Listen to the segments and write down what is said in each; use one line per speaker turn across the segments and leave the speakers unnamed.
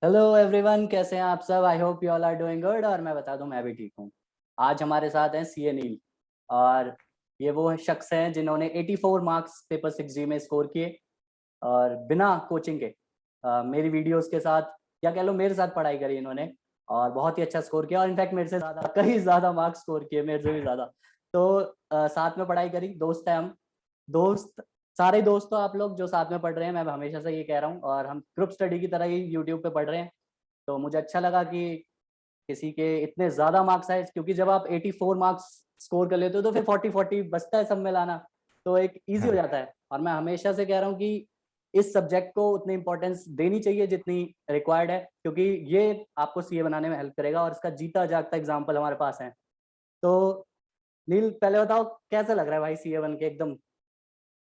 Hello everyone, कैसे हैं आप सब। I hope you all are doing good. और मैं बता दूं, मैं भी ठीक हूँ। आज हमारे साथ हैं सीए नील। और ये वो शख्स हैं जिन्होंने 84 मार्क्स पेपर 6G में स्कोर किए, और बिना कोचिंग के मेरी वीडियोस के साथ, या कह लो मेरे साथ पढ़ाई करी इन्होंने। और बहुत ही अच्छा स्कोर किया, और इनफैक्ट मेरे से ज़्यादा, कहीं ज़्यादा मार्क्स स्कोर किए, मेरे से भी ज़्यादा। तो साथ में पढ़ाई करी, दोस्त है हम। दोस्त, सारे दोस्त तो आप लोग जो साथ में पढ़ रहे हैं, मैं हमेशा से ये कह रहा हूँ, और हम ग्रुप स्टडी की तरह ही यूट्यूब पे पढ़ रहे हैं। तो मुझे अच्छा लगा कि किसी के इतने ज्यादा मार्क्स आए, क्योंकि जब आप 84 मार्क्स स्कोर कर लेते हो तो फिर 40-40 बचता है सब में लाना, तो एक इजी हो
हाँ
जाता है। और मैं हमेशा से कह रहा हूँ कि इस सब्जेक्ट को उतनी इंपॉर्टेंस देनी चाहिए जितनी रिक्वायर्ड है, क्योंकि ये आपको सीए बनाने में हेल्प करेगा, और इसका जीता जागता एग्जाम्पल हमारे पास है। तो नील, पहले बताओ कैसा लग रहा है भाई सीए बन के, एकदम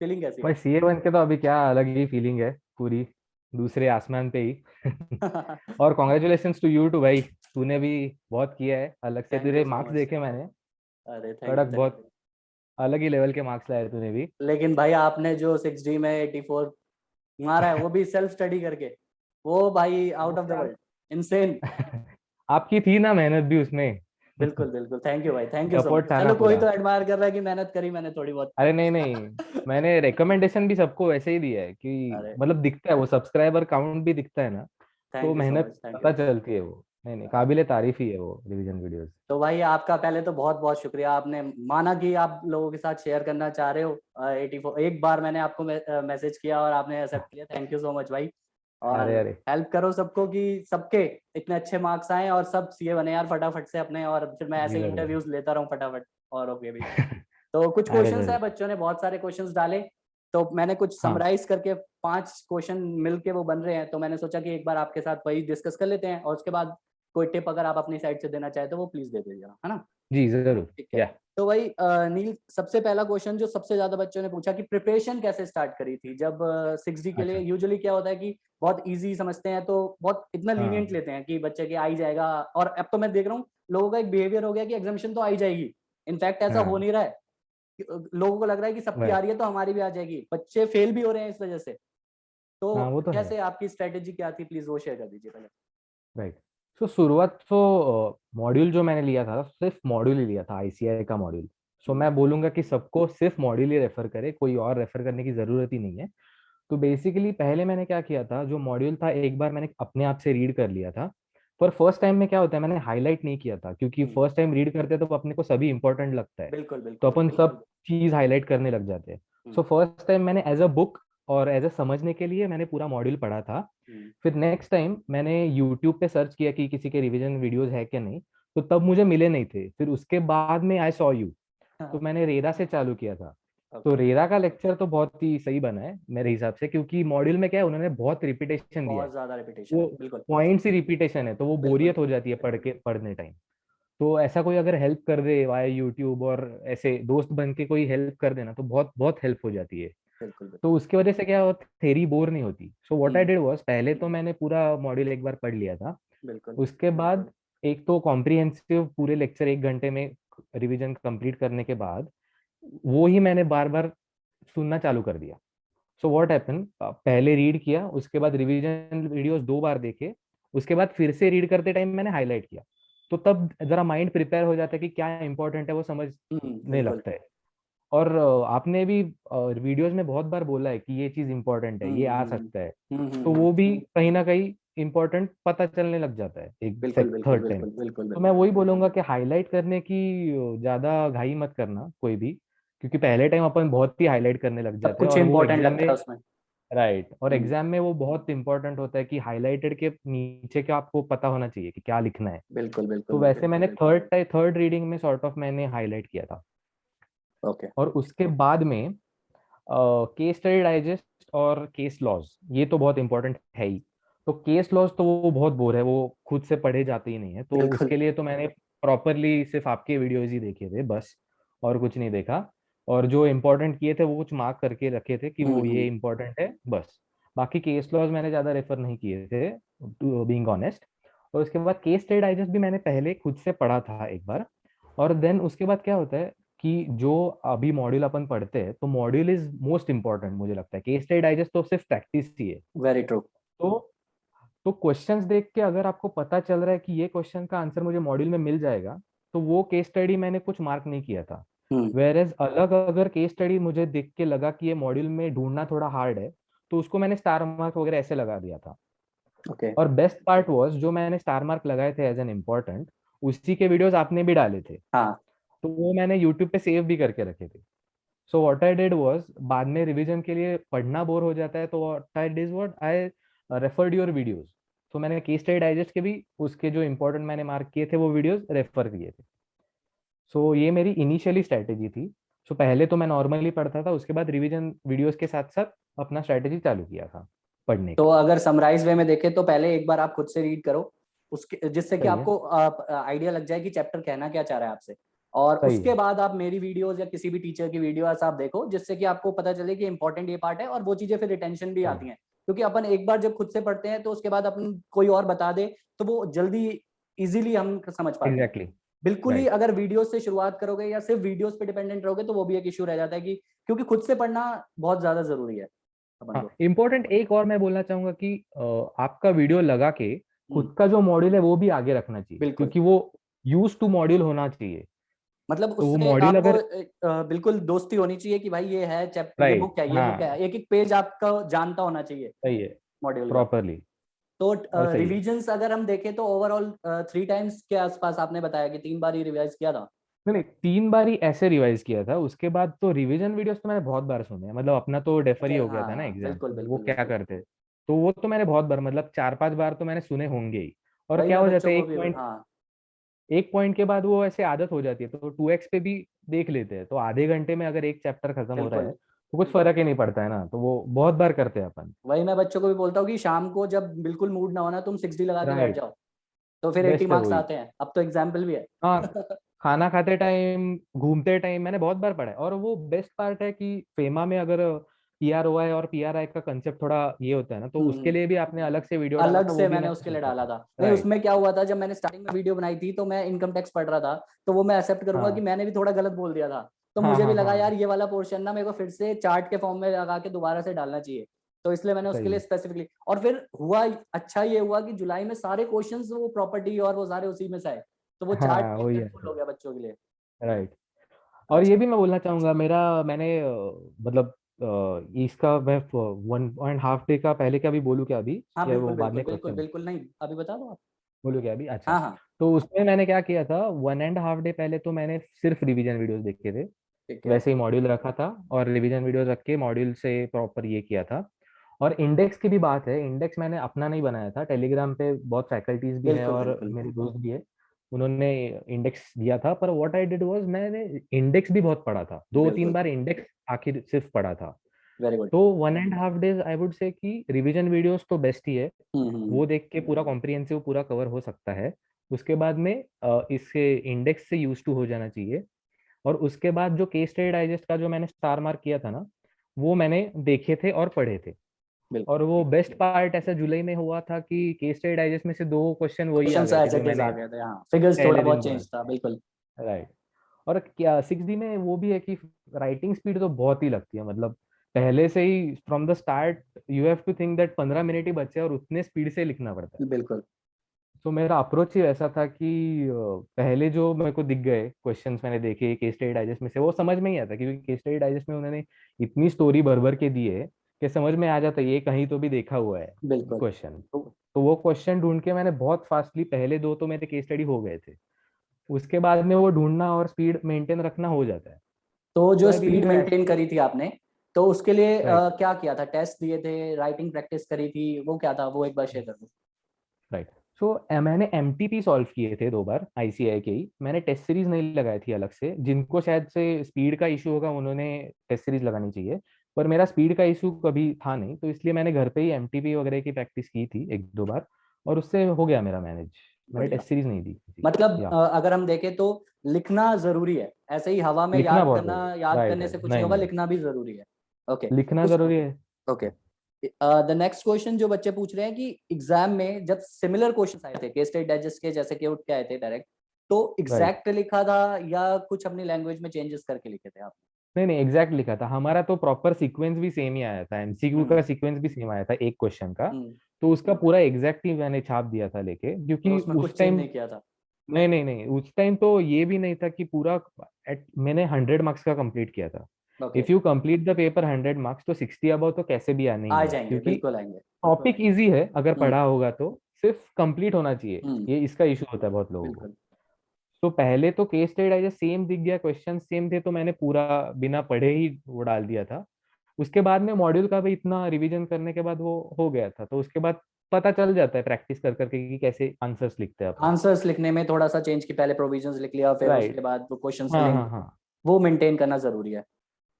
फीलिंग कैसी
भाई, सीए बन के तो अभी क्या अलग ही फीलिंग है, पूरी दूसरे आसमान पे ही।
है।
और कॉन्ग्रेचुलेशंस टू यू टू भाई, तूने भी बहुत किया है अलग से।
थैंक यू
तेरे
सो
मार्क्स
मच।
देखे मैंने,
अरे थैंक
कड़क
यू, थैंक
बहुत
यू।
अलग ही लेवल के मार्क्स लाए तूने भी।
लेकिन भाई आपने जो 6D में 84 मारा है, वो भी सेल्फ स्टडी करके, वो भाई आउट
वो
ऑफ द
क्या
वर्ल्ड, इनसेन।
आपकी थी ना मेहनत भी उसमें।
बिल्कुल बिल्कुल, थैंक यू भाई, thank you so
support
much.
था ना
चलो, कोई
पूरा।
तो एडमायर कर रहा है कि मेहनत करी मैंने थोड़ी बहुत
अरे
तो।
नहीं नहीं, मैंने रिकमेंडेशन भी सबको वैसे ही दिया है कि
अरे
मतलब दिखता है, वो सब्सक्राइबर काउंट भी दिखता है ना, तो
थैंक यू सो
मेहनत
मच, थैंक
पता
यू।
चलती है वो। नहीं नहीं, काबिले तारीफ ही है वो रिवीजन वीडियोस।
तो भाई आपका पहले तो बहुत बहुत शुक्रिया, आपने माना कि आप लोगों के साथ शेयर करना चाह रहे हो। 84 एक बार मैंने आपको मैसेज किया और आपने एक्सेप्ट किया, थैंक यू सो मच भाई। और
अरे अरे,
हेल्प करो सबको कि सबके इतने अच्छे मार्क्स आए और सब सीए बने यार फटाफट से अपने, और फिर मैं ऐसे ही
जरूर
इंटरव्यूज लेता रहूं फटाफट औरों के भी। तो कुछ
अरे
क्वेश्चंस है,
जरूर।
बच्चों ने बहुत सारे क्वेश्चंस डाले, तो मैंने कुछ
हाँ
समराइज करके 5 क्वेश्चन मिलके वो बन रहे हैं, तो मैंने सोचा कि एक बार आपके साथ वही डिस्कस कर लेते हैं, और उसके बाद कोई टिप अगर आप अपनी साइड से देना चाहे तो वो प्लीज दे दीजिएगा, है ना।
जी जरूर।
ठीक है।
या
तो वही नील, सबसे पहला क्वेश्चन जो सबसे ज्यादा बच्चों ने पूछा कि प्रिपरेशन कैसे स्टार्ट करी थी जब 6D के लिए।
अच्छा।
यूजुअली क्या होता है कि बहुत इजी समझते हैं, तो बहुत इतना लीनियंट
हाँ
लेते हैं कि बच्चे के आ ही जाएगा। और अब तो मैं देख रहा हूँ लोगों का एक बिहेवियर हो गया कि एग्जामिशन तो आ ही जाएगी। इनफैक्ट ऐसा हो
हाँ
नहीं रहा है। लोगों को लग रहा है कि सबकी आ
राइट।
रही है तो हमारी भी आ जाएगी, बच्चे फेल भी हो रहे हैं इस वजह से। तो
हाँ वो तो है।
कैसे आपकी स्ट्रेटेजी क्या थी, प्लीज वो शेयर कर दीजिए पहले।
राइट। सो शुरुआत तो मॉड्यूल जो मैंने लिया था सिर्फ मॉड्यूल ही लिया था, आईसीआई का मॉड्यूल। सो
हम्म,
मैं बोलूंगा कि सबको सिर्फ मॉड्यूल ही रेफर करे, कोई और रेफर करने की जरूरत ही नहीं है। तो बेसिकली पहले मैंने क्या किया था, जो मॉड्यूल था एक बार मैंने अपने आप से रीड कर लिया था। पर फर्स्ट टाइम में क्या होता है, मैंने हाईलाइट नहीं किया था, क्योंकि
हम्म,
फर्स्ट टाइम रीड करते हैं तो अपने को सभी इंपॉर्टेंट लगता है,
बिल्कुल
तो
बिल्कुल
अपन
बिल्कुल।
सब चीज हाईलाइट करने लग जाते हैं। सो
हम्म,
फर्स्ट टाइम मैंने एज अ बुक और एज अ समझने के लिए मैंने पूरा मॉड्यूल पढ़ा था।
हम्म,
फिर नेक्स्ट टाइम मैंने यूट्यूब पे सर्च किया कि किसी के रिवीजन वीडियोस है क्या नहीं, तो तब मुझे मिले नहीं थे। फिर उसके बाद में आई सॉ यू, तो
हाँ,
मैंने रेरा से चालू किया था। तो
ओके।
रेरा का लेक्चर तो बहुत ही सही बना है मेरे हिसाब से, क्योंकि मॉड्यूल में क्या है, उन्होंने बहुत रिपीटेशन दिया है।
बहुत ज्यादा रिपीटेशन
वो
है, बिल्कुल
पॉइंट्स ही रिपीटेशन है, तो वो
बिल्कुल
बोरियत हो जाती है पढ़ने टाइम। तो ऐसा कोई अगर हेल्प कर दे वाया यूट्यूब, और ऐसे दोस्त बन के कोई हेल्प कर देना, तो बहुत बहुत हेल्प हो जाती है।
बिल्कुल बिल्कुल।
तो उसकी वजह से क्या थेरी बोर नहीं होती। So what I
hmm,
did was, पहले तो मैंने पूरा मॉड्यूल एक बार पढ़ लिया था।
बिल्कुल।
उसके बाद एक तो कॉम्प्रिहेंसिव पूरे लेक्चर 1 घंटे में रिवीजन कंप्लीट करने के बाद वो ही मैंने बार बार सुनना चालू कर दिया। सो व्हाट हैपन, पहले रीड किया, उसके बाद रिवीजन वीडियोस 2 बार देखे, उसके बाद फिर से रीड करते टाइम मैंने हाईलाइट किया। तो तब जरा माइंड प्रिपेयर हो जाता है कि क्या इंपॉर्टेंट है, वो समझने
बिल्कुल।
लगता है। और आपने भी वीडियोस में बहुत बार बोला है कि ये चीज इंपॉर्टेंट है, ये आ
हम्म,
सकता है, तो
हम्म,
वो भी कहीं ना कहीं इंपॉर्टेंट पता चलने लग जाता है एक
बिल्कुल बिल्कुल
थर्ड टाइम।
बिल्कुल बिल्कुल
तो मैं
बिल्कुल।
वही बोलूंगा कि हाईलाइट करने की ज्यादा घाई मत करना कोई भी, क्योंकि पहले टाइम अपन बहुत ही हाईलाइट करने लग
सब
जाते हैं,
कुछ
और वो
इंपॉर्टेंट
एग्जाम
लगता है
में,
उसमें।
राइट, और
हम्म,
एग्जाम में वो बहुत इंपॉर्टेंट होता है कि हाईलाइटेड के नीचे क्या आपको पता होना चाहिए कि क्या लिखना है।
बिल्कुल बिल्कुल
तो
बिल्कुल।
वैसे मैंने थर्ड रीडिंग में सॉर्ट ऑफ मैंने हाईलाइट किया था।
ओके।
और उसके बाद में केस स्टडी डाइजेस्ट और केस लॉज, ये तो बहुत इंपॉर्टेंट है ही। तो केस लॉज तो वो बहुत बोर है, वो खुद से पढ़े जाते ही नहीं है, तो
बिल्कुल।
उसके लिए तो मैंने प्रॉपरली सिर्फ आपके वीडियोज ही देखे थे बस, और कुछ नहीं देखा। और जो इम्पोर्टेंट किए थे वो कुछ मार्क करके रखे थे कि वो ये
हम्म,
इम्पोर्टेंट है बस। बाकी केस लॉज मैंने ज्यादा रेफर नहीं किए थे, टू बीइंग ऑनेस्ट। और उसके बाद केस स्टडी डाइजेस्ट भी मैंने पहले खुद से पढ़ा था एक बार। और देन उसके बाद क्या होता है कि जो अभी मॉड्यूल अपन पढ़ते हैं, तो मॉड्यूल इज मोस्ट इंपॉर्टेंट मुझे लगता है, केस स्टडी डाइजेस्ट तो सिर्फ प्रैक्टिस ही है।
Very true.
तो तो क्वेश्चंस देख के अगर आपको पता चल रहा है कि ये क्वेश्चन का आंसर मुझे मॉड्यूल में मिल जाएगा, तो वो केस स्टडी मैंने कुछ मार्क नहीं किया था।
हम्म।
वेर एज अलग अगर केस स्टडी मुझे देख के लगा कि ये मॉड्यूल में ढूंढना थोड़ा हार्ड है, तो उसको मैंने स्टार मार्क वगैरह ऐसे लगा दिया था।
ओके।
और बेस्ट पार्ट वाज, जो मैंने स्टार मार्क लगाए थे एज एन इम्पोर्टेंट, उसी के वीडियोस आपने भी डाले थे,
हाँ।
तो वो मैंने यूट्यूब पे सेव भी करके रखे थे। So what I did was, बाद में रिवीजन के लिए पढ़ना बोर हो जाता है, तो what I did what I referred your videos. तो मैंने केस स्टडी डाइजेस्ट के भी उसके जो इंपॉर्टेंट मैंने मार्क किए थे वो वीडियोस रेफर किए थे। सो ये मेरी इनिशियली स्ट्रैटेजी थी। सो पहले तो मैं नॉर्मली पढ़ता था, उसके बाद रिवीजन वीडियोस के साथ साथ अपना स्ट्रैटेजी चालू किया था पढ़ने
तो
का।
अगर समराइज वे में देखें तो पहले एक बार आप खुद से रीड करो, उसके जिससे कि
सही है।
आपको आइडिया लग जाए कि चैप्टर कहना क्या चाह रहा है आपसे। और
सही
उसके
है।
बाद आप मेरी वीडियोस या किसी भी टीचर की वीडियोस आप देखो, जिससे कि आपको पता चले कि इंपॉर्टेंट ये पार्ट है, और वो चीजें फिर रिटेंशन भी
सही
आती
है।
हैं। क्योंकि अपन एक बार जब खुद से पढ़ते हैं तो उसके बाद अपन कोई और बता दे तो वो जल्दी इजीली हम समझ पाते हैं।
एग्जैक्टली।
बिल्कुल ही
राइट।
अगर वीडियोस से शुरुआत करोगे या सिर्फ वीडियोस पे डिपेंडेंट रहोगे तो वो भी एक इश्यू रह जाता है, कि क्योंकि खुद से पढ़ना बहुत ज्यादा जरूरी है अपन
हाँ,
को।
इम्पोर्टेंट एक और मैं बोलना चाहूंगा कि आपका वीडियो लगा के
हम्म।
खुद का जो मॉड्यूल है वो भी आगे रखना चाहिए,
बिल्कुल।
क्योंकि वो यूज टू मॉड्यूल होना चाहिए।
मतलब
तो वो
उससे
मॉड्यूल
आपको
अगर,
बिल्कुल दोस्ती होनी चाहिए कि भाई ये है चैप्टर, ये
राइट,
बुक है, ये बुक है,
हाँ,
एक एक पेज आपका जानता होना चाहिए
सही है,
मॉड्यूल का।
प्रॉपरली।
तो
और सही है।
रिविजन्स अगर हम देखें तो ओवरऑल 3 टाइम्स के आसपास आपने बताया कि 3 बार ही रिवाइज किया था।
नहीं नहीं, 3 बार ही ऐसे रिवाइज किया था, उसके बाद तो रिवीजन वीडियोस तो मैंने बहुत बार सुने हैं। मतलब अपना तो डेफर ही
अच्छा,
हो गया
हाँ
था ना
हाँ,
एग्जाम,
बिल्कुल
तो वो
बिल्कुल
क्या
बिल्कुल।
करते, तो वो तो मैंने बहुत बार, मतलब 4-5 बार तो मैंने सुने होंगे ही। और
वही
क्या
मैं
हो जाता
बच्चों
है,
को
एक
भी,
पॉइंट,
हाँ।
एक पॉइंट के बाद वो ऐसे आदत हो जाती है, तो 2x पे भी देख लेते हैं। तो आधे घंटे में अगर एक चैप्टर खत्म हो रहा है
बिल्कुल।
तो कुछ फर्क ही नहीं पड़ता है ना, तो वो बहुत बार करते हैं अपन।
वही मैं बच्चों को भी बोलता हूँ कि शाम को जब बिल्कुल मूड ना होना, तुम 6D लगा के बैठ
राइट।
जाओ, तो फिर 80
बेस्ट है
मार्क्स
वही।
आते हैं। अब तो एग्जाम्पल भी है।
हाँ, खाना खाते टाइम, घूमते टाइम मैंने बहुत बार पढ़ा है। और वो बेस्ट पार्ट है कि फेमा में अगर PROI और PRI का कंसेप्ट थोड़ा ये होता है ना, तो उसके
हम्म।
लिए भी आपने अलग से वीडियो डाला
अलग
था, वो
से
भी
मैंने
मैंने
उसके लिए
देखा
डाला
था।
था। नहीं,
राइट।
उसमें क्या हुआ था, जब मैंने स्टार्टिंग में वीडियो बनाई थी तो मैं इनकम टैक्स पढ़ रहा था, तो वो मैं एक्सेप्ट करूंगा कि
हाँ
मैंने भी थोड़ा गलत बोल दिया था। तो
हाँ
मुझे भी
हाँ
लगा यार
हाँ।
ये वाला पोर्शन ना मेरे को फिर से चार्ट के फॉर्म में लगा के दोबारा से डालना चाहिए। तो इसलिए मैंने उसके
सही
लिए
है।
स्पेसिफिकली, और फिर हुआ अच्छा ये हुआ कि जुलाई में सारे क्वेश्चंस वो प्रॉपर्टी और वो सारे उसी में से आए, तो वो चार्ट
हाँ
भी
वही है।
हेल्पफुल हो गया बच्चों के लिए।
राइट। और ये
अच्छा।
भी मैं बोलना चाहूंगा, मैंने मतलब इसका मैं 1.5 डे का पहले का भी बोलूँ क्या अभी,
हाँ
या
बिल्कुल
वो बाद
बिल्कुल
में
बिल्कुल
क्वेश्चन
बिल्कुल, नहीं अभी बता दो आप।
बोलूँ क्या अभी? अच्छा।
हाँ हाँ।
तो उसमें मैंने क्या किया था, 1.5 डे पहले तो मैंने सिर्फ रिवीजन वीडियोस देखे थे।
ठीक है।
वैसे ही मॉड्यूल रखा था और रिवीजन वीडियोस रख के मॉड्यूल से प्रॉपर ये किया था। और इंडेक्स की भी बात है, इंडेक्स मैंने अपना नहीं बनाया था, टेलीग्राम पे बहुत फैकल्टीज भी है
बिल्कुल
और
बिल्कुल।
मेरे दोस्त भी है, उन्होंने इंडेक्स दिया था। पर व्हाट आई डिड वाज, मैंने इंडेक्स भी बहुत पढ़ा था, 2-3
बिल्कुल।
बार इंडेक्स आखिर सिर्फ पढ़ा था।
Very good.
तो 1.5 डेज आई वुड से कि रिवीजन वीडियोस तो बेस्ट ही है,
हम्म।
वो देख के पूरा कॉम्प्रिहेंसिव पूरा कवर हो सकता है। उसके बाद में इसके इंडेक्स से यूज टू हो जाना चाहिए। और उसके बाद जो केस स्टडी डाइजेस्ट का जो मैंने स्टार मार्क किया था ना, वो मैंने देखे थे और पढ़े थे।
बिल्कुल।
और वो बेस्ट पार्ट ऐसा जुलाई में हुआ था कि केस स्टडी डाइजेस्ट में से 2 क्वेश्चन वही आ
क्वेश्चन
गए थे
एज
जो
इट इज आ
मैंने
गए थे, हाँ, फिगर्स थोड़ा
पहले दिन
बहुत
बोला
चेंज था,
था।
बिल्कुल।
राइट। और क्या 6D में वो भी है कि राइटिंग स्पीड तो बहुत ही लगती है। मतलब पहले से ही from the start you have to think that 15 मिनट ही बचे और उतने स्पीड से लिखना पड़ता है।
बिल्कुल।
तो मेरा अप्रोच ही ऐसा था कि पहले जो मेरे को दिख गए क्वेश्चंस मैंने देखे केस स्टडी डाइजेस्ट में से, वो समझ में ही आता, क्योंकि केस स्टडी डाइजेस्ट में उन्होंने इतनी स्टोरी भर भर के दी है कि समझ में आ जाता है ये कहीं तो भी देखा हुआ है
बिल्कुल।
क्वेश्चन। तो वो क्वेश्चन ढूंढ के मैंने बहुत फास्टली, पहले 2 तो मेरे केस स्टडी हो गए थे, उसके बाद में वो ढूंढना और स्पीड मेंटेन रखना हो जाता है।
तो
तो
जो
आई
स्पीड
बिलीव मैं,
मेंटेन करी थी आपने, तो उसके लिए
राइट,
क्या किया था? टेस्ट दिए थे, राइटिंग प्रैक्टिस करी थी, वो क्या था, वो एक बार शेयर कर दो।
राइट। सो मैंने MTP सॉल्व किए थे 2 बार ICAI के ही। मैंने टेस्ट सीरीज नहीं लगाई थी अलग से, जिनको शायद से स्पीड का इशू होगा उन्होंने टेस्ट सीरीज लगानी चाहिए। पर मेरा स्पीड का इशू कभी था नहीं, तो इसलिए मैंने घर पे ही MTP वगैरह की प्रैक्टिस की थी 1-2 बार, और उससे हो गया मेरा मैनेज। मैंने
बढ़िया।
टेस्ट सीरीज नहीं दी किसी को।
मतलब
या
अगर हम देखें तो लिखना जरूरी है, ऐसे ही हवा में
लिखना
याद
बहुत
करना,
जरूरी,
याद
राइट
करने से
राइट,
कुछ नहीं
नहीं
होगा,
नहीं,
लिखना भी जरूरी है। ओके।
लिखना
उस
जरूरी है।
ओके। द नेक्स्ट क्वेश्चन जो बच्चे पूछ रहे हैं कि एग्जाम में जब सिमिलर क्वेश्चन आए थे केस स्टडी डाइजेस्ट के जैसे कि उठ के आए थे डायरेक्ट, तो
राइट।
एग्जैक्ट लिखा था या कुछ अपनी लैंग्वेज में चेंजेस करके लिखे थे आप?
नहीं नहीं एग्जैक्ट लिखा था हमारा, तो प्रॉपर सीक्वेंस भी सेम ही आया था, एमसीक्यू का
हम्म
सीक्वेंस भी सेम आया था एक क्वेश्चन का।
हम्म।
तो उसका पूरा एग्जैक्ट ही मैंने छाप दिया था लेके,
तो
क्योंकि
उसमें
उस
कुछ चेंज
टाइम
नहीं किया था?
नहीं नहीं नहीं उस टाइम तो ये भी नहीं था कि पूरा मैंने 100 मार्क्स का कंप्लीट किया था।
Okay.
If you complete the paper 100 marks तो 60 अबाउ तो कैसे भी आने
आ
ही है,
जाएंगे,
क्योंकि
बिल्कुल आएंगे।
टॉपिक इजी है अगर
हम्म
पढ़ा होगा तो, सिर्फ कंप्लीट होना चाहिए।
हम्म।
ये इसका इशू होता है बहुत लोगों को।
बिल्कुल।
तो पहले तो केस स्टडी डाइजेस्ट सेम दिख गया, क्वेश्चन सेम थे, तो मैंने पूरा बिना पढ़े ही वो डाल दिया था। उसके बाद में मॉड्यूल का भी इतना रिवीजन करने के बाद वो हो गया था, तो उसके बाद पता चल जाता है प्रैक्टिस कर करके कि कैसे आंसर्स लिखते हैं अपन।
आंसर्स लिखने में थोड़ा सा चेंज की, पहले प्रोविजंस लिख लिया फिर उसके
राइट।
बाद वो क्वेश्चंस
हाँ
फिलिंग,
हाँ हाँ।
वो मेंटेन करना जरूरी है।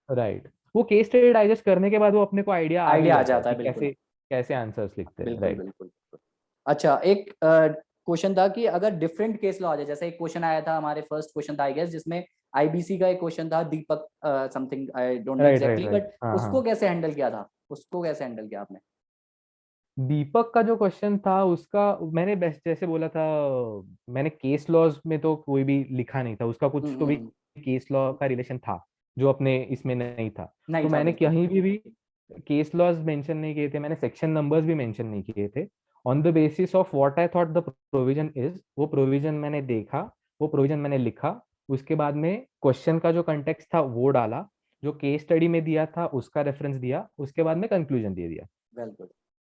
राइट। वो केस स्टडी डाइजेस्ट करने के बाद वो अपने को आइडिया आ भी
आइडिया आ
जाता है
जाता
कि
है, बिल्कुल।
कैसे कैसे आंसर्स लिखते हैं।
बिल्कुल
राइट।
बिल्कुल बिल्कुल। अच्छा, एक क्वेश्चन था कि अगर डिफरेंट केस लॉ आ जाए, जैसे एक क्वेश्चन आया था हमारे, फर्स्ट क्वेश्चन था आई गेस, जिसमें आईबीसी का एक क्वेश्चन था, Deepak something, I don't know
right right
exactly,
right
but
हाँ
उसको
हाँ।
कैसे हैंडल किया था? उसको कैसे हैंडल किया आपने?
दीपक का जो क्वेश्चन था उसका मैंने बेस्ट जैसे बोला था, मैंने केस लॉज में तो कोई भी लिखा नहीं था, उसका कुछ तो भी
हम्म।
केस लॉ का रिलेशन था जो अपने इसमें नहीं था।
नहीं
तो
था,
मैंने
बिल्कुल।
कहीं भी केस लॉज मेंशन नहीं किए थे, मैंने सेक्शन नंबर्स भी मेंशन नहीं किए थे। On the basis of what I thought the provision is, वो प्रोविजन मैंने देखा, वो प्रोविजन मैंने लिखा। उसके बाद में क्वेश्चन का जो कंटेक्स्ट था वो डाला, जो केस स्टडी में दिया था उसका रेफरेंस दिया, उसके बाद में कंक्लूजन दे दिया।
Well good.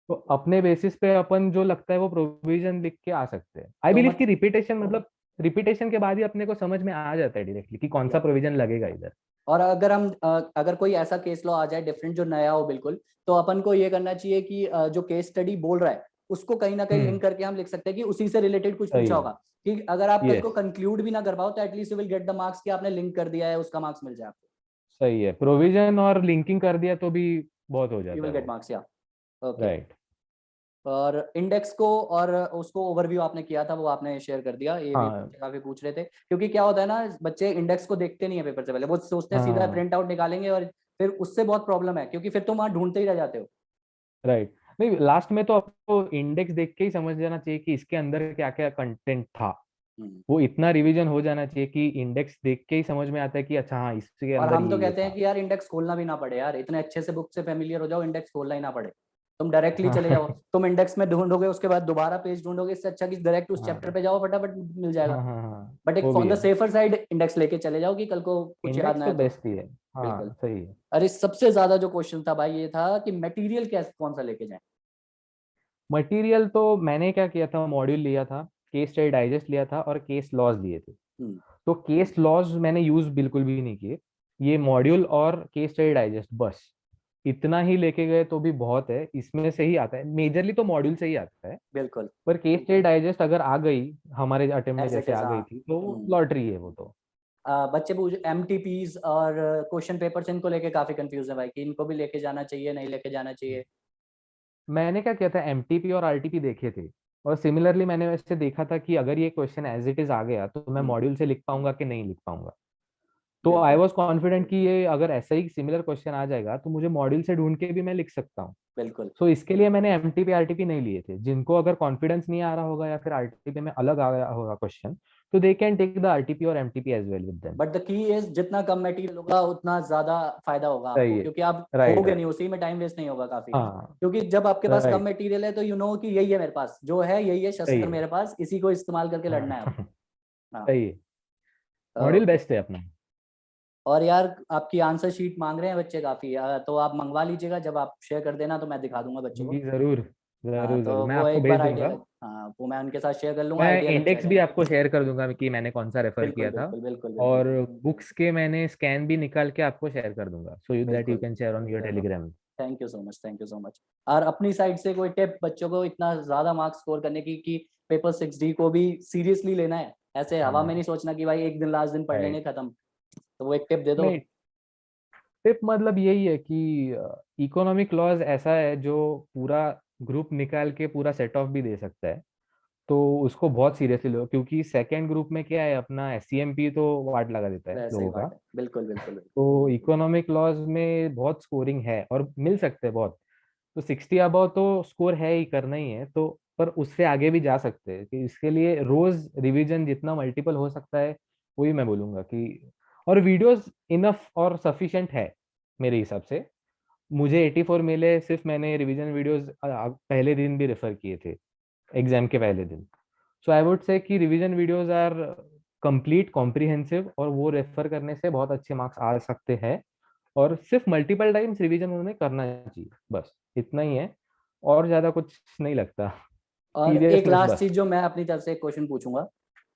तो अपने बेसिस पे अपन जो लगता है वो प्रोविजन लिख के आ सकते हैं। आई
तो
बिलीव
मत
कि रिपीटेशन मतलब रिपीटेशन के बाद ही अपने को समझ में आ जाता है डायरेक्टली कि कौन सा
या,
प्रोविजन लगेगा इधर।
और अगर हम अगर कोई ऐसा केस लॉ आ जाए डिफरेंट जो नया हो बिल्कुल, तो अपन को ये करना चाहिए कि जो केस स्टडी बोल रहा है उसको कहीं ना कहीं
हम्म।
लिंक करके हम लिख सकते हैं कि उसी से रिलेटेड कुछ
सही
पूछा
है।
होगा। कि अगर आप कल को
यस।
कंक्लूड भी ना कर पाओ तो at least you will get the marks कि आपने लिंक कर दिया है, उसका मार्क्स मिल जाए आपको।
सही है, प्रोविजन और लिंकिंग कर दिया तो भी बहुत हो
यू
जाता
विल
है
गेट
वो।
मार्क्स, या। ओके।
राइट।
और इंडेक्स को और उसको ओवरव्यू आपने किया था, वो आपने शेयर कर दिया, ये भी
हाँ
बच्चे काफी पूछ रहे थे। क्योंकि क्या होता है ना, बच्चे इंडेक्स को देखते नहीं है पेपर से पहले, वो सोचते हैं सीधा
हाँ।
प्रिंट आउट निकालेंगे, और फिर उससे बहुत प्रॉब्लम है, क्योंकि फिर तुम वहां ढूंढते ही रह जाते हो।
राइट। नहीं लास्ट में तो आपको इंडेक्स देख के ही समझ जाना चाहिए कि इसके अंदर क्या क्या कंटेंट था।
हम्म।
वो इतना रिवीजन हो जाना चाहिए कि इंडेक्स देख के ही समझ में आता है कि अच्छा हाँ इसके
और
अंदर
हम तो
ये
कहते हैं
था।
कि यार इंडेक्स खोलना भी ना पड़े, यार इतने अच्छे से बुक से फेमिलियर हो जाओ, इंडेक्स खोलना ही ना पड़े। तुम डायरेक्टली चले जाओ,
हाँ
तुम इंडेक्स में ढूंढोगे, उसके बाद दोबारा पेज ढूंढोगे, इससे अच्छा कि डायरेक्ट उस चैप्टर
हाँ
पे जाओ, फटाफट मिल जाएगा।
हाँ हाँ हाँ।
बट एक
वो
ऑन
भी
द
है।
सेफर साइड इंडेक्स लेके चले जाओ कि कल को कुछ याद
इंडेक्स
ना
तो
है तो।
बेस्ट ही है।
बिल्कुल।
हाँ सही है।
अरे सबसे ज्यादा जो क्वेश्चन था भाई, ये था कि मटेरियल कैसे, कौन सा लेके जाएं?
मटेरियल तो मैंने क्या किया था, मॉड्यूल लिया था, केस स्टडी डाइजेस्ट लिया था और केस लॉज लिए थे।
हम्म
तो केस लॉज मैंने यूज बिल्कुल भी नहीं किए, ये मॉड्यूल और केस स्टडी डाइजेस्ट बस इतना ही लेके गए तो भी बहुत है। इसमें से ही आता है मेजरली, तो मॉड्यूल से ही आता है।
बिल्कुल।
पर केस स्टडी डाइजेस्ट अगर आ गई हमारे अटेम्प्ट में
एज इट
जैसे
इज,
आ
हाँ।
गई थी तो
हम्म।
लॉटरी है वो तो।
बच्चे पूछ एमटीपीज और क्वेश्चन पेपर्स, इनको लेके काफी कंफ्यूज है भाई, कि इनको भी लेके जाना चाहिए, नहीं लेके जाना चाहिए।
मैंने क्या किया था, एमटीपी और आरटीपी देखे थे, और सिमिलरली मैंने वैसे देखा था कि अगर ये क्वेश्चन एज इट इज आ गया तो मैं
हम्म।
मॉड्यूल से लिख पाऊंगा कि नहीं लिख पाऊंगा। तो आई
बिल्कुल
वॉज कॉन्फिडेंट कि ये अगर ऐसा ही सिमिलर क्वेश्चन आ जाएगा तो मुझे मॉड्यूल से ढूंढ के भी मैं लिख सकता हूँ।
बिल्कुल।
सो इसके लिए मैंने एमटीपी आरटीपी नहीं लिए थे। जिनको अगर कॉन्फिडेंस नहीं आ रहा होगा या फिर आरटीपी में अलग आ गया होगा क्वेश्चन, तो they can take the RTP और MTP as well with them.
But the key is, जितना कम मटेरियल होगा उतना ज्यादा फायदा होगा आपको,
सही है।
क्योंकि आप
राइट
खोगे नहीं,
राइट।
उसी में टाइम वेस्ट नहीं होगा काफी।
हाँ।
क्योंकि जब आपके पास कम
राइट।
मटेरियल है तो यू नो कि यही है मेरे पास, जो है यही है
सही
शस्त्र
है।
मेरे पास, इसी को इस्तेमाल करके लड़ना है अब।
हाँ
हाँ।
सही है। Module
okay.
बेस्ट है अपना।
और यार आपकी आंसर शीट मांग रहे हैं बच्चे काफी, तो आप मंगवा लीजिएगा, जब आप शेयर कर देना तो मैं दिखा दूंगा बच्चों
जी
को।
जरूर।
हाँ,
जरूर जरूर
तो
मैं
वो
आपको
एक
भेज
बार आइडिया
दूंगा।
लग, हाँ वो मैं उनके साथ शेयर कर लूंगा,
मैं
आइडिया लग
इंडेक्स
जाएगा
भी
उनको।
आपको शेयर कर दूंगा कि मैंने कौन सा रेफर
बिल्कुल
किया था।
बिल्कुल बिल्कुल बिल्कुल।
और बुक्स के मैंने स्कैन भी निकाल के आपको शेयर कर दूंगा, सो दैट यू
बिल्कुल।
कैन शेयर ऑन योर
चलो,
Telegram.
Thank you so much, thank you so much. और अपनी साइड से कोई टिप बच्चों को इतना ज्यादा मार्क्स स्कोर करने की, कि पेपर 6D को भी सीरियसली लेना है, ऐसे हवा में नहीं
हाँ
सोचना कि भाई एक दिन लास्ट दिन पढ़ लेंगे
राइट।
खत्म। तो वो एक टिप दे दो।
नहीं टिप मतलब यही है कि इकोनॉमिक लॉज ऐसा है जो पूरा ग्रुप निकाल के पूरा सेट ऑफ भी दे सकता है। तो उसको बहुत सीरियसली लो, क्योंकि सेकंड ग्रुप में क्या है, अपना एससीएमपी तो वार्ड लगा देता है
वैसे ही
लोगों का।
बात है, बिल्कुल बिल्कुल बिल्कुल।
तो इकोनॉमिक लॉज में बहुत स्कोरिंग है और मिल सकते हैं बहुत। तो 60 अबव तो स्कोर है ही, करना ही है तो। पर उससे आगे भी जा सकते हैं, कि इसके लिए रोज रिवीजन जितना मल्टीपल हो सकता है वही मैं बोलूंगा कि और वीडियोस इनफ और सफिशिएंट है मेरे हिसाब से। मुझे 84 मिले, सिर्फ मैंने रिवीजन वीडियोस पहले दिन भी रेफर किए थे, एग्जाम के पहले दिन। सो आई वुड से कि revision videos are complete comprehensive, और वो रेफर करने से बहुत अच्छे मार्क्स आ सकते हैं। और सिर्फ मल्टीपल टाइम्स रिवीजन उन्हें करना चाहिए, बस इतना ही है, और ज्यादा कुछ नहीं लगता।
और एक
सीरियसनेस
लास्ट
बस।
चीज जो मैं अपनी तरफ से क्वेश्चन पूछूंगा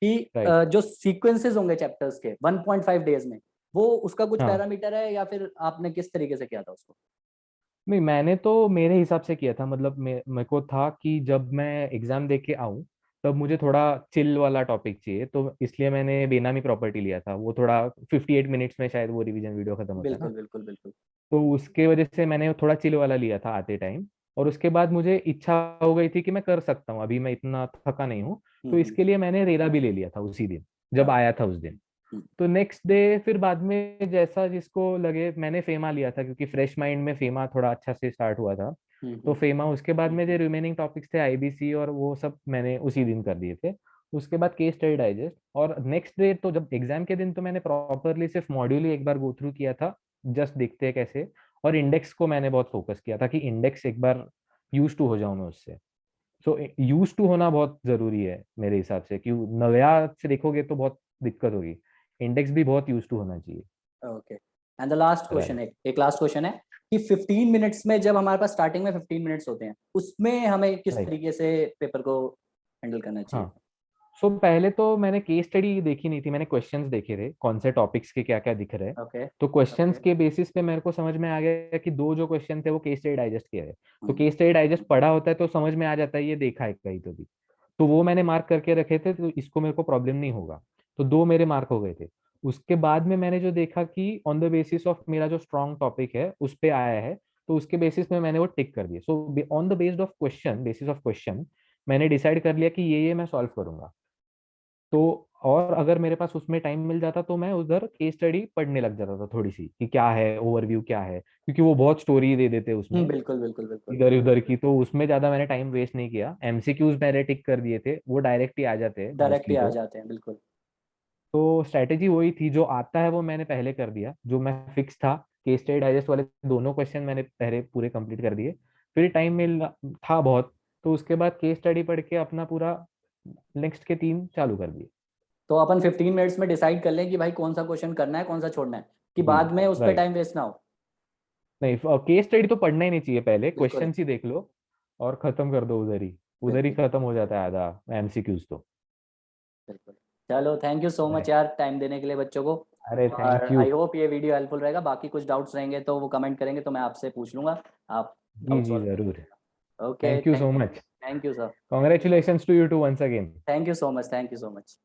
कि
राइट।
जो सीक्वेंसेस होंगे चैप्टर्स के 1.5 डेज में, वो उसका कुछ
हाँ,
पैरामीटर है या फिर आपने किस तरीके से किया था उसको?
नहीं मैंने तो मेरे हिसाब से किया था, मतलब मेरे को था कि जब मैं एग्जाम दे के आऊँ तब मुझे थोड़ा चिल वाला टॉपिक चाहिए, तो इसलिए मैंने बेनामी प्रॉपर्टी लिया था। वो थोड़ा 58 मिनट्स में शायद वो रिवीजन वीडियो खत्म होता है ना,
बिल्कुल बिल्कुल बिल्कुल।
तो उसके वजह से मैंने थोड़ा चिल वाला लिया था आते टाइम। और उसके बाद मुझे इच्छा हो गई थी कि मैं कर सकता हूँ, अभी मैं इतना थका नहीं हूँ, तो
हम्म।
इसके लिए मैंने रेला भी ले लिया था उसी दिन जब
हाँ।
आया था उस दिन।
हम्म।
तो नेक्स्ट डे फिर बाद में जैसा जिसको लगे, मैंने फेमा लिया था क्योंकि फ्रेश माइंड में फेमा थोड़ा अच्छा से स्टार्ट हुआ था। तो
हम्म।
फेमा, उसके बाद में जो रिमेनिंग टॉपिक्स थे आईबीसी और वो सब मैंने उसी दिन कर दिए थे। उसके बाद केस स्टडी डाइजेस्ट, और नेक्स्ट डे तो जब एग्जाम के दिन तो मैंने प्रॉपरली सिर्फ मॉड्यूल ही एक बार गो थ्रू किया था, जस्ट देखते हैं कैसे। और इंडेक्स को मैंने बहुत फोकस किया था कि इंडेक्स एक बार यूज टू हो जाऊं मैं उससे। सो यूज टू होना बहुत जरूरी है मेरे हिसाब से, क्यों नया से देखोगे तो बहुत दिक्कत होगी। इंडेक्स भी बहुत यूज टू होना चाहिए।
Okay. And the last question
right.
है, एक लास्ट क्वेश्चन है कि 15 मिनट्स में, जब हमारे पास स्टार्टिंग में 15 मिनट्स होते हैं, उसमें हमें किस
राइट।
तरीके से पेपर को हैंडल करना चाहिए?
हाँ, सो पहले तो मैंने केस स्टडी देखी नहीं थी, मैंने क्वेश्चंस देखे थे कौन से टॉपिक्स के क्या क्या दिख रहे हैं।
ओके।
तो क्वेश्चंस के बेसिस पे मेरे को समझ में आ गया कि दो जो क्वेश्चन थे वो केस स्टडी डाइजेस्ट के है। तो केस स्टडी डाइजेस्ट पढ़ा होता है तो समझ में आ जाता है, ये देखा है कहीं तो भी। तो वो मैंने मार्क करके रखे थे, तो इसको मेरे को प्रॉब्लम नहीं होगा। तो दो मेरे मार्क हो गए थे। उसके बाद में मैंने जो देखा कि ऑन द बेसिस ऑफ मेरा जो स्ट्रॉन्ग टॉपिक है उस पे आया है, तो उसके बेसिस में मैंने वो टिक कर दिया। So on the based of question, basis of question, मैंने डिसाइड कर लिया कि ये मैं सॉल्व करूंगा। तो और अगर मेरे पास उसमें टाइम मिल जाता तो मैं उधर केस स्टडी पढ़ने लग जाता था थोड़ी सी, कि क्या है, ओवरव्यू क्या है, क्योंकि वो बहुत स्टोरी दे देते उसमें
बिल्कुल बिल्कुल बिल्कुल।
इधर उधर की। तो उसमें ज्यादा मैंने टाइम वेस्ट नहीं किया, एमसीक्यूज मैंने टिक कर दिए थे, वो डायरेक्ट ही आ जाते हैं
डायरेक्ट ही
मोस्टली।
आ
तो
जाते हैं, बिल्कुल।
तो स्ट्रैटेजी वही थी, जो आता है वो मैंने पहले कर दिया, जो मैं फिक्स था। केस स्टडी डाइजेस्ट वाले दोनों क्वेश्चन मैंने पहले पूरे कंप्लीट कर दिए। फिर टाइम मिल था बहुत, तो उसके बाद केस स्टडी पढ़ के अपना पूरा नेक्स्ट के 3 चालू कर दिए।
तो अपन 15 मिनट्स में डिसाइड कर लें कि भाई कौन सा क्वेश्चन करना है, कौन सा छोड़ना है, कि
जी।
बाद में उस पर
राइट।
टाइम वेस्ट ना हो।
नहीं, केस स्टडी तो पढ़ना ही नहीं चाहिए, पहले
बिल्कुल
क्वेश्चंस ही देख लो और खत्म कर दो उधर ही। उधर ही
बिल्कुल
खत्म हो जाता है आधा एमसीक्यूज तो।
बिल्कुल। चलो, thank you so much
right.
यार, टाइम देने के लिए बच्चों को।
अरे
और
थैंक यू।
आई होप ये वीडियो हेल्पफुल रहेगा। बाकी कुछ डाउट्स रहेंगे तो वो कमेंट करेंगे, तो मैं आपसे पूछ लूंगा, आप
जी
डाउट
जी
सॉल्व
जरूर।
करेंगे। Okay,
thank you
thank
so much.
Thank you sir.
Congratulations to you too once again.
Thank you so much, thank you so much.